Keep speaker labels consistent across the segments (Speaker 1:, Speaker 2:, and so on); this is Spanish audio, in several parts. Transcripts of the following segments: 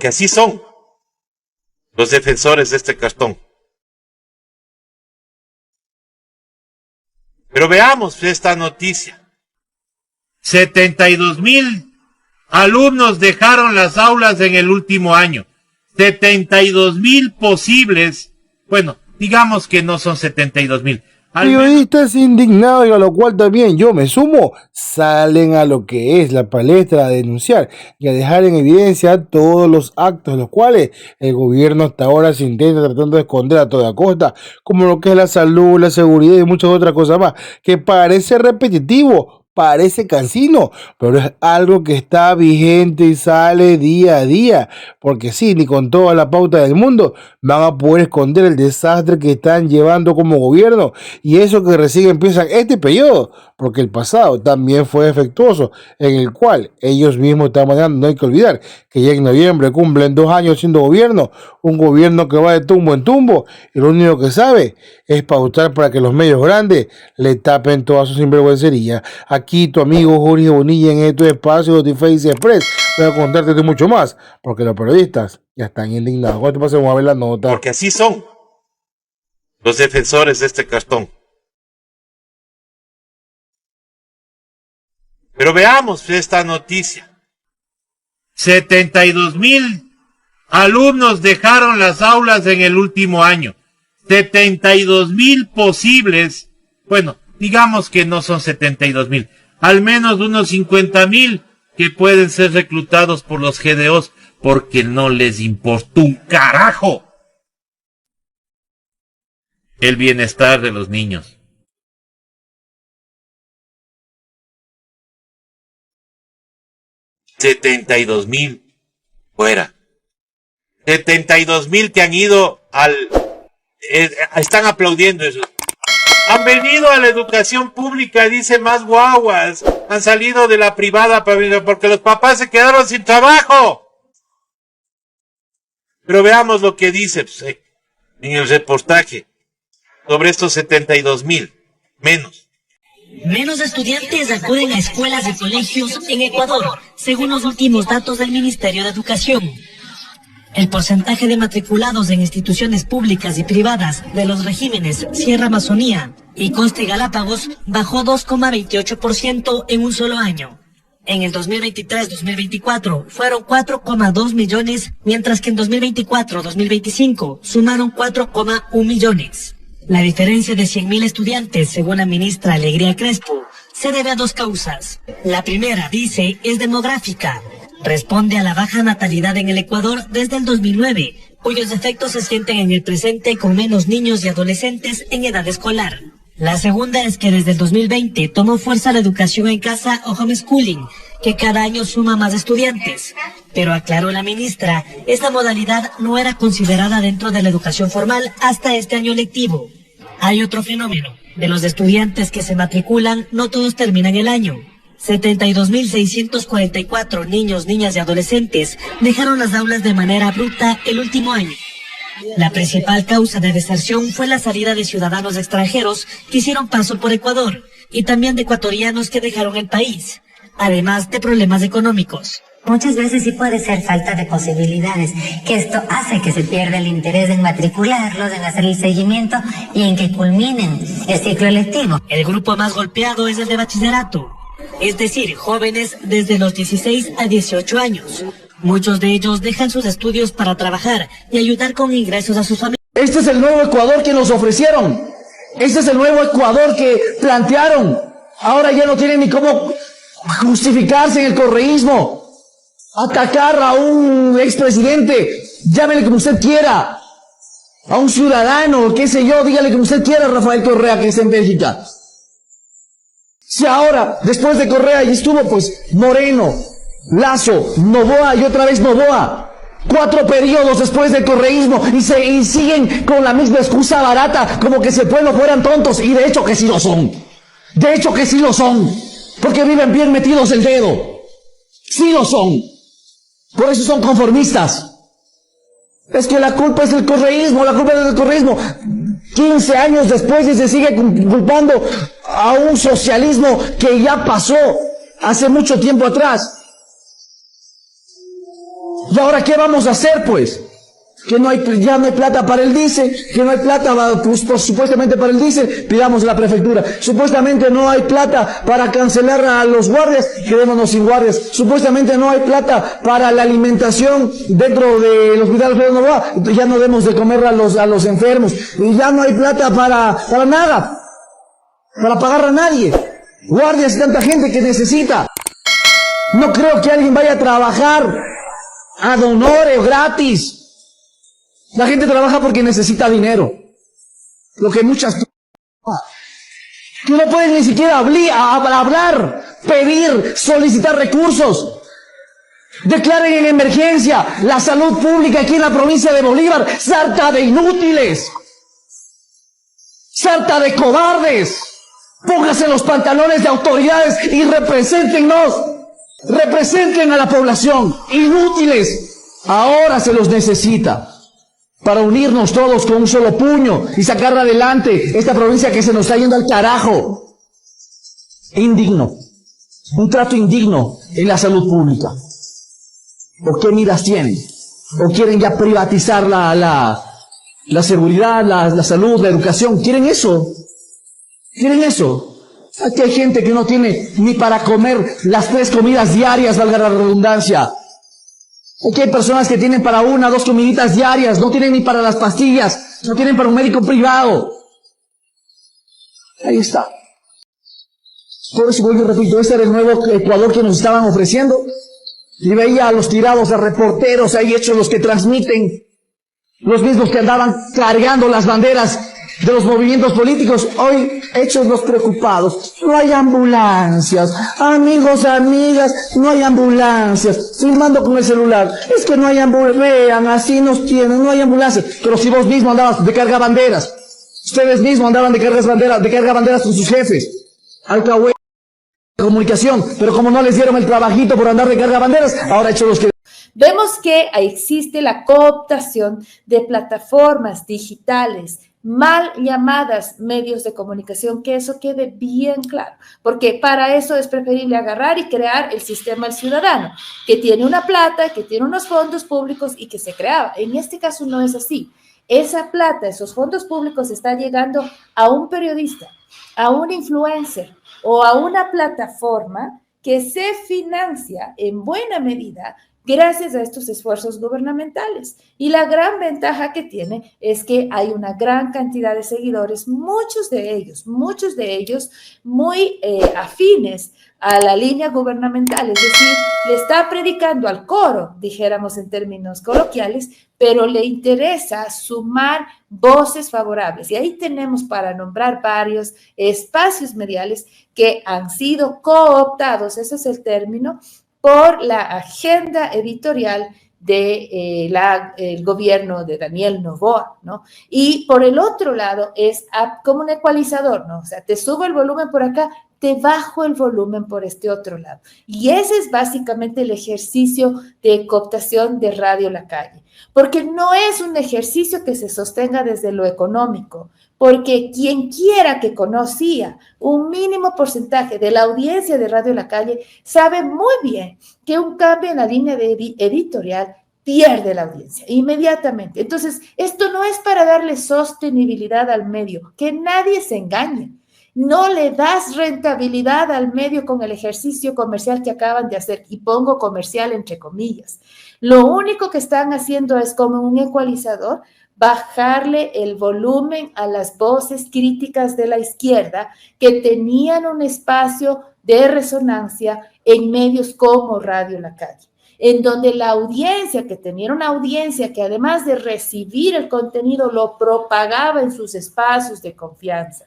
Speaker 1: Porque así son los defensores de este cartón. Pero veamos esta noticia. 72,000 alumnos dejaron las aulas en el último año. 72,000 posibles. Bueno, digamos que no son 72,000.
Speaker 2: Periodistas indignados, y a lo cual también yo me sumo, salen a lo que es la palestra a denunciar y a dejar en evidencia todos los actos, los cuales el gobierno hasta ahora se intenta tratando de esconder a toda costa, como lo que es la salud, la seguridad y muchas otras cosas más, que parece repetitivo, parece cansino, pero es algo que está vigente y sale día a día, porque sí, ni con toda la pauta del mundo van a poder esconder el desastre que están llevando como gobierno, y eso que recién empiezan este periodo, porque el pasado también fue defectuoso, en el cual ellos mismos están manejando. No hay que olvidar que ya en noviembre cumplen 2 años siendo gobierno, un gobierno que va de tumbo en tumbo, y lo único que sabe es pautar para que los medios grandes le tapen toda su sinvergüencería. Aquí tu amigo Jorge Bonilla en este espacio de Face Express. Voy a contarte de mucho más, porque los periodistas ya están indignados. Cuando pasemos a ver la nota.
Speaker 1: Porque así son los defensores de este cartón. Pero veamos esta noticia. 72,000 alumnos dejaron las aulas en el último año. 72,000 posibles. Bueno, digamos que no son 72,000. Al menos unos 50,000 que pueden ser reclutados por los GDOs porque no les importa un carajo el bienestar de los niños. $72,000 fuera. 72,000 que han ido están aplaudiendo eso. Han venido a la educación pública, dice, más guaguas. Han salido de la privada porque los papás se quedaron sin trabajo. Pero veamos lo que dice en el reportaje sobre estos 72,000.
Speaker 3: Menos estudiantes acuden a escuelas y colegios en Ecuador, según los últimos datos del Ministerio de Educación. El porcentaje de matriculados en instituciones públicas y privadas de los regímenes Sierra Amazonía y Costa y Galápagos bajó 2,28% en un solo año. En el 2023-2024 fueron 4,2 millones, mientras que en 2024-2025 sumaron 4,1 millones. La diferencia de 100,000 estudiantes, según la ministra Alegría Crespo, se debe a 2 causas. La primera, dice, es demográfica. Responde a la baja natalidad en el Ecuador desde el 2009, cuyos efectos se sienten en el presente con menos niños y adolescentes en edad escolar. La segunda es que desde el 2020 tomó fuerza la educación en casa o homeschooling, que cada año suma más estudiantes. Pero aclaró la ministra, esta modalidad no era considerada dentro de la educación formal hasta este año lectivo. Hay otro fenómeno. De los estudiantes que se matriculan, no todos terminan el año. 72,644 niños, niñas y adolescentes dejaron las aulas de manera abrupta el último año. La principal causa de deserción fue la salida de ciudadanos extranjeros que hicieron paso por Ecuador y también de ecuatorianos que dejaron el país, además de problemas económicos.
Speaker 4: Muchas veces sí puede ser falta de posibilidades, que esto hace que se pierda el interés en matricularlos, en hacer el seguimiento y en que culminen el ciclo lectivo.
Speaker 3: El grupo más golpeado es el de bachillerato, es decir, jóvenes desde los 16 a 18 años. Muchos de ellos dejan sus estudios para trabajar y ayudar con ingresos a sus familias.
Speaker 5: Este es el nuevo Ecuador que nos ofrecieron. Este es el nuevo Ecuador que plantearon. Ahora ya no tienen ni cómo justificarse en el correísmo. Atacar a un expresidente, llámele como usted quiera. A un ciudadano, qué sé yo, dígale como usted quiera, Rafael Correa, que está en Bélgica. Si ahora, después de Correa, y estuvo pues Moreno, Lazo, Noboa y otra vez Noboa. 4 periodos después del correísmo y siguen con la misma excusa barata, como que si el pueblo fueran tontos, y de hecho que sí lo son. De hecho que sí lo son, porque viven bien metidos el dedo. Sí lo son. Por eso son conformistas. Es que la culpa es del correísmo, la culpa es del correísmo. 15 años después y se sigue culpando a un socialismo que ya pasó hace mucho tiempo atrás. ¿Y ahora qué vamos a hacer, pues? Que ya no hay plata para el diésel, que no hay plata supuestamente para el diésel, pidamos a la prefectura. Supuestamente no hay plata para cancelar a los guardias, quedémonos sin guardias. Supuestamente no hay plata para la alimentación dentro del hospital Alfredo Noboa, ya no demos de comer a los enfermos. Y ya no hay plata para nada, para pagar a nadie. Guardias y tanta gente que necesita. No creo que alguien vaya a trabajar ad honorem gratis. La gente trabaja porque necesita dinero. Lo que muchas... que no pueden ni siquiera hablar, pedir, solicitar recursos. Declaren en emergencia la salud pública aquí en la provincia de Bolívar. Sarta de inútiles. Sarta de cobardes. Pónganse los pantalones de autoridades y represéntenos. Representen a la población. Inútiles. Ahora se los necesita. Para unirnos todos con un solo puño y sacar adelante esta provincia que se nos está yendo al carajo. Indigno. Un trato indigno en la salud pública. ¿O qué miras tienen? ¿O quieren ya privatizar la seguridad, la salud, la educación? ¿Quieren eso? ¿Quieren eso? Aquí hay gente que no tiene ni para comer las 3 comidas diarias, valga la redundancia. Aquí hay personas que tienen para 1 o 2 comiditas diarias, no tienen ni para las pastillas, no tienen para un médico privado. Ahí está. Por eso vuelvo y repito, ese era el nuevo Ecuador que nos estaban ofreciendo. Y veía a los tirados, a reporteros ahí hechos, los que transmiten, los mismos que andaban cargando las banderas de los movimientos políticos, hoy hechos los preocupados. No hay ambulancias, amigos, amigas, no hay ambulancias. Filmando con el celular, es que no hay ambulancias, vean, así nos tienen, no hay ambulancias. Pero si vos mismo andabas de carga banderas, ustedes mismos andaban de carga banderas con sus jefes, alcahuetes, comunicación, pero como no les dieron el trabajito por andar de carga banderas, ahora hechos los que...
Speaker 6: Vemos que existe la cooptación de plataformas digitales, mal llamadas medios de comunicación, que eso quede bien claro, porque para eso es preferible agarrar y crear el sistema del ciudadano, que tiene una plata, que tiene unos fondos públicos y que se creaba. En este caso no es así. Esa plata, esos fondos públicos están llegando a un periodista, a un influencer o a una plataforma que se financia en buena medida gracias a estos esfuerzos gubernamentales. Y la gran ventaja que tiene es que hay una gran cantidad de seguidores, muchos de ellos muy afines a la línea gubernamental, es decir, le está predicando al coro, dijéramos en términos coloquiales, pero le interesa sumar voces favorables. Y ahí tenemos para nombrar varios espacios mediales que han sido cooptados, ese es el término, por la agenda editorial del gobierno de Daniel Noboa, ¿no? Y por el otro lado es como un ecualizador, ¿no? O sea, te subo el volumen por acá, te bajo el volumen por este otro lado. Y ese es básicamente el ejercicio de cooptación de Radio La Calle, porque no es un ejercicio que se sostenga desde lo económico, porque quien quiera que conocía un mínimo porcentaje de la audiencia de Radio La Calle sabe muy bien que un cambio en la línea editorial pierde la audiencia inmediatamente. Entonces, esto no es para darle sostenibilidad al medio, que nadie se engañe. No le das rentabilidad al medio con el ejercicio comercial que acaban de hacer, y pongo comercial entre comillas. Lo único que están haciendo es como un ecualizador, bajarle el volumen a las voces críticas de la izquierda que tenían un espacio de resonancia en medios como Radio La Calle, en donde la audiencia, que tenía una audiencia que además de recibir el contenido lo propagaba en sus espacios de confianza.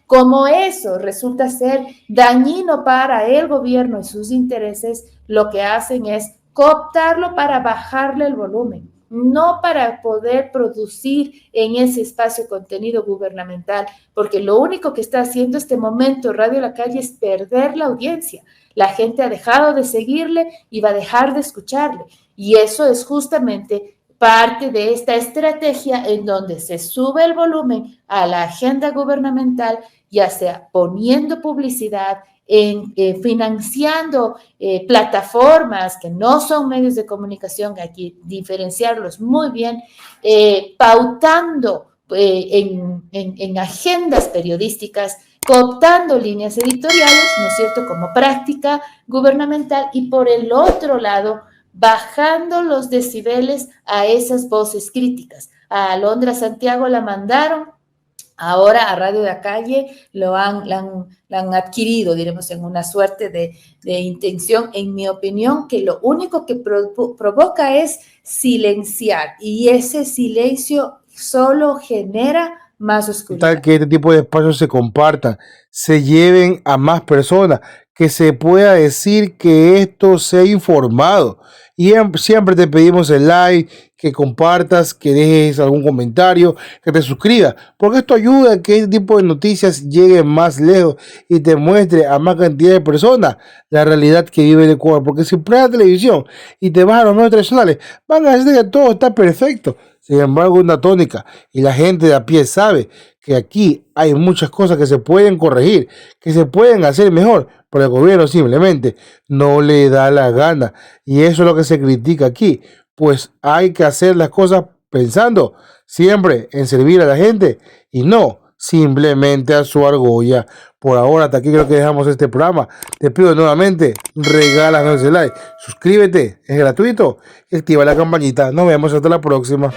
Speaker 6: Como eso resulta ser dañino para el gobierno y sus intereses, lo que hacen es cooptarlo para bajarle el volumen, no para poder producir en ese espacio contenido gubernamental, porque lo único que está haciendo este momento Radio La Calle es perder la audiencia. La gente ha dejado de seguirle y va a dejar de escucharle. Y eso es justamente parte de esta estrategia en donde se sube el volumen a la agenda gubernamental, ya sea poniendo publicidad en financiando plataformas que no son medios de comunicación, hay que diferenciarlos muy bien, pautando en agendas periodísticas, cooptando líneas editoriales, ¿no es cierto?, como práctica gubernamental, y por el otro lado, bajando los decibeles a esas voces críticas. A Alondra Santiago la mandaron, ahora a Radio de la Calle la han adquirido, diremos, en una suerte de intención, en mi opinión, que lo único que provoca es silenciar, y ese silencio solo genera más oscuridad.
Speaker 2: Tal que este tipo de espacios se compartan, se lleven a más personas, que se pueda decir que esto sea informado. Y siempre te pedimos el like, que compartas, que dejes algún comentario, que te suscribas, porque esto ayuda a que este tipo de noticias lleguen más lejos y te muestre a más cantidad de personas la realidad que vive el Ecuador. Porque si pruebas televisión y te vas a los medios tradicionales, van a decir que todo está perfecto. Sin embargo, una tónica, y la gente de a pie sabe que aquí hay muchas cosas que se pueden corregir, que se pueden hacer mejor, pero el gobierno simplemente no le da la gana. Y eso es lo que se critica aquí. Pues hay que hacer las cosas pensando siempre en servir a la gente y no simplemente a su argolla. Por ahora, hasta aquí creo que dejamos este programa. Te pido nuevamente, regálanos ese like, suscríbete, es gratuito, y activa la campanita. Nos vemos hasta la próxima.